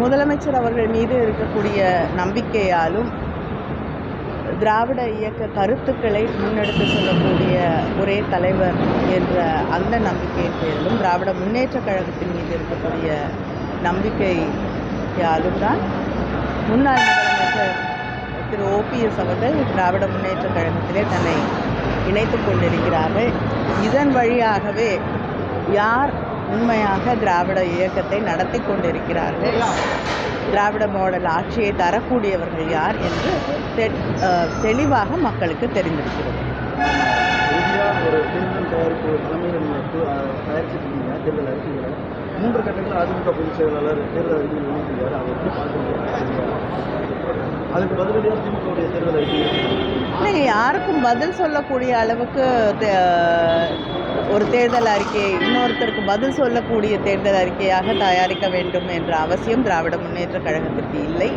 முதலமைச்சர் அவர்கள் மீது இருக்கக்கூடிய நம்பிக்கையாலும் திராவிட இயக்க கருத்துக்களை முன்னெடுத்து சொல்லக்கூடிய ஒரே தலைவர் என்ற அந்த நம்பிக்கையின் பேரிலும் திராவிட முன்னேற்றக் கழகத்தின் மீது இருக்கக்கூடிய நம்பிக்கையாலும் தான் முன்னாள் முதலமைச்சர் திரு ஓபிஎஸ் அவர்கள் திராவிட முன்னேற்றக் கழகத்திலே தன்னை இணைத்து கொண்டிருக்கிறார்கள். இதன் வழியாகவே யார் உண்மையாக திராவிட இயக்கத்தை நடத்தி கொண்டிருக்கிறார்கள், திராவிட மாடல் ஆட்சியை தரக்கூடியவர்கள் யார் என்று தெளிவாக மக்களுக்கு தெரிந்திருக்கிறது. ஒரு தேர்தல் தயாரிப்பு தலைமையில் தயாரிச்சிருக்கீங்க. தேர்தல் அறிக்கைகளை 3 கட்டங்கள் அதிமுக பொதுச் செயலாளர் தேர்தல் அறிக்கையில் வெளியிட்டிருக்காரு. அவர் எப்படி பார்க்க, அதுக்கு பதிலடியாக திமுகவுடைய தேர்தல் அறிக்கை யாருக்கும் பதில் சொல்லக்கூடிய அளவுக்கு ஒரு தேர்தல் அறிக்கையை இன்னொருத்தருக்கு பதில் சொல்லக்கூடிய தேர்தல் அறிக்கையாக தயாரிக்க வேண்டும் என்ற அவசியம் திராவிட முன்னேற்றக் கழகத்திற்கு இல்லை.